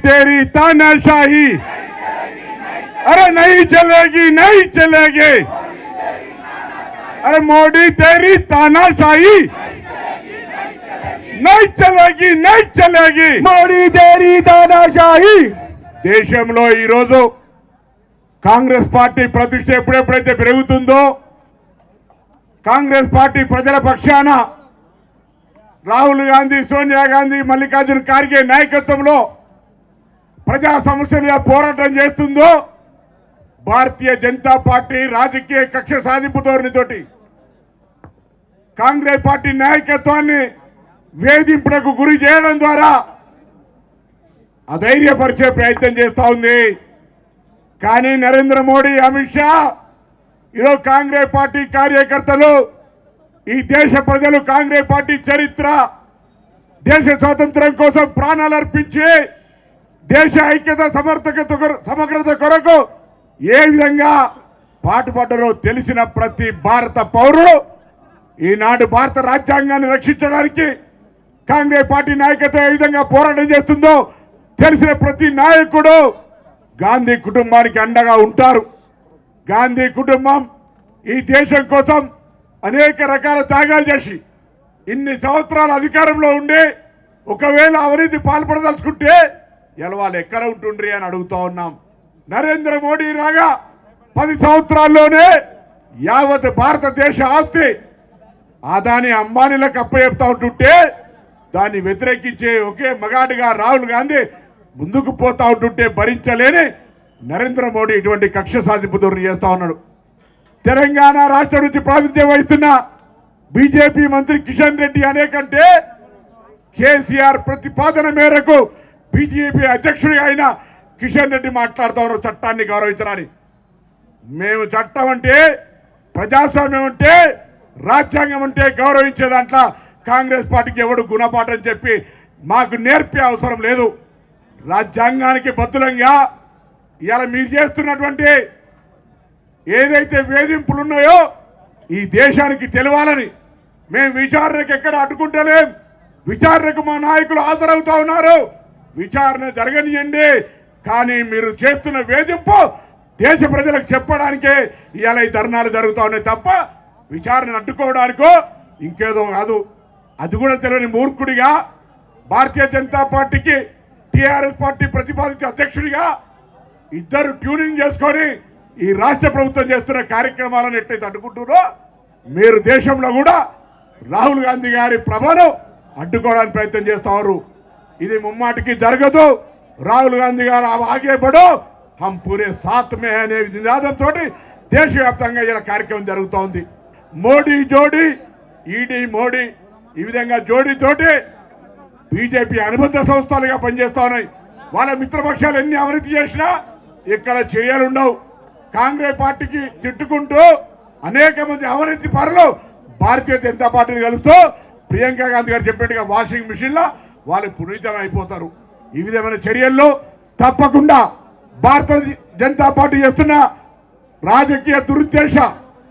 तेरी तानाशाही अरे नहीं चलेगी नहीं चलेगी। अरे मोदी तेरी तानाशाही नहीं चलेगी नहीं चलेगी। మోడీ तेरी तानाशाही। దేశంలో ఈ రోజు కాంగ్రెస్ పార్టీ ప్రతిష్ట ఎప్పుడెప్పుడైతే పెరుగుతుందో కాంగ్రెస్ పార్టీ ప్రజల పక్షాన రాహుల్ గాంధీ, సోనియా గాంధీ, మల్లికార్జున ఖార్గే నాయకత్వంలో ప్రజా సమస్యలుగా పోరాటం చేస్తుందో భారతీయ జనతా పార్టీ రాజకీయ కక్ష సాధింపు ధోరణితోటి కాంగ్రెస్ పార్టీ నాయకత్వాన్ని వేధింపులకు గురి చేయడం ద్వారా అధైర్యపరిచే ప్రయత్నం చేస్తూ ఉంది. కానీ నరేంద్ర మోడీ, అమిత్ షా ఈరోజు కాంగ్రెస్ పార్టీ కార్యకర్తలు, ఈ దేశ ప్రజలు కాంగ్రెస్ పార్టీ చరిత్ర, దేశ స్వాతంత్రం కోసం ప్రాణాలు అర్పించి దేశ ఐక్యత సమగ్రత కొరకు ఏ విధంగా పాటుపడ్డారో తెలిసిన ప్రతి భారత పౌరుడు ఈనాడు భారత రాజ్యాంగాన్ని రక్షించడానికి కాంగ్రెస్ పార్టీ నాయకత్వం ఏ విధంగా పోరాటం చేస్తుందో తెలిసిన ప్రతి నాయకుడు గాంధీ కుటుంబానికి అండగా ఉంటారు. గాంధీ కుటుంబం ఈ దేశం కోసం అనేక రకాల త్యాగాలు చేసి ఇన్ని సంవత్సరాల అధికారంలో ఉండి ఒకవేళ అవినీతి పాల్పడదలుచుకుంటే ఇలా వాళ్ళు ఎక్కడ ఉంటుండ్రి అని అడుగుతా ఉన్నాం. నరేంద్ర మోడీ లాగా 10 సంవత్సరాల్లోనే యావత్ భారతదేశ ఆస్తి అదాని, అంబానీలకు అప్పచెప్తా ఉంటుంటే దాన్ని వ్యతిరేకించే ఒకే మగాడిగా రాహుల్ గాంధీ ముందుకు పోతా ఉంటుంటే భరించలేని నరేంద్ర మోడీ ఇటువంటి కక్ష సాధింపు ధోరణి చేస్తా ఉన్నాడు. తెలంగాణ రాష్ట్రం నుంచి ప్రాతినిధ్యం వహిస్తున్న బీజేపీ మంత్రి కిషన్ రెడ్డి అనేకంటే కేసీఆర్ ప్రతిపాదన మేరకు బీజేపీ అధ్యక్షుడిగా అయిన కిషన్ రెడ్డి మాట్లాడుతూ ఉన్నారు చట్టాన్ని గౌరవించడానికి. మేము చట్టం అంటే, ప్రజాస్వామ్యం అంటే, రాజ్యాంగం అంటే గౌరవించే దాంట్లో కాంగ్రెస్ పార్టీకి ఎవడు గుణపాఠం చెప్పి మాకు నేర్పే అవసరం లేదు. రాజ్యాంగానికి బద్దులంగా ఇలా మీరు చేస్తున్నటువంటి ఏదైతే వేధింపులు ఉన్నాయో ఈ దేశానికి తెలవాలని మేము విచారణకు ఎక్కడ అడ్డుకుంటలేం. విచారణకు మా నాయకులు హాజరవుతా ఉన్నారు. విచారణ జరగనియండి. కానీ మీరు చేస్తున్న వేధింపు దేశ ప్రజలకు చెప్పడానికే ఇవాళ ఈ ధర్నాలు జరుగుతూ ఉన్నాయి తప్ప విచారణ అడ్డుకోవడానికో ఇంకేదో కాదు. అది కూడా తెలియని మూర్ఖుడిగా భారతీయ జనతా పార్టీకి టీఆర్ఎస్ పార్టీ ప్రతిపాదించే అధ్యక్షుడిగా ఇద్దరు ట్యూనింగ్ చేసుకొని ఈ రాష్ట్ర ప్రభుత్వం చేస్తున్న కార్యక్రమాలను ఎట్లయితే అడ్డుకుంటున్నారో మీరు దేశంలో కూడా రాహుల్ గాంధీ గారి ప్రభను అడ్డుకోవడానికి ప్రయత్నం చేస్తారు. ఇది ముమ్మాటికి జరగదు. రాహుల్ గాంధీ గారు ఆగే బడో హమ్ పూరే సాత్ మే అనే నినాదంతో దేశవ్యాప్తంగా ఇలా కార్యక్రమం జరుగుతోంది. మోడీ జోడీ, ఈడీ మోడీ, ఈ విధంగా జోడీతోటి బీజేపీ అనుబంధ సంస్థలుగా పనిచేస్తా ఉన్నాయి. వాళ్ళ మిత్రపక్షాలు ఎన్ని అవినీతి చేసినా ఇక్కడ చర్యలు ఉండవు. కాంగ్రెస్ పార్టీకి తిట్టుకుంటూ అనేక మంది అవినీతి పరులు భారతీయ జనతా పార్టీని కలుస్తూ ప్రియాంక గాంధీ గారు చెప్పినట్టుగా వాషింగ్ మిషన్లో వాళ్ళు పునీతం అయిపోతారు. ఈ విధమైన చర్యల్లో తప్పకుండా భారతీయ జనతా పార్టీ చేస్తున్న రాజకీయ దురుద్దేశ,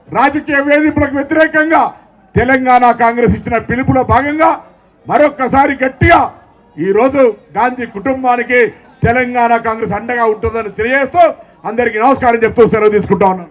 రాజకీయ వేధింపులకు వ్యతిరేకంగా తెలంగాణ కాంగ్రెస్ ఇచ్చిన పిలుపులో భాగంగా మరొక్కసారి గట్టిగా ఈరోజు గాంధీ కుటుంబానికి తెలంగాణ కాంగ్రెస్ అండగా ఉంటుందని తెలియజేస్తూ అందరికీ నమస్కారం చెప్తూ సెలవు తీసుకుంటా ఉన్నాను.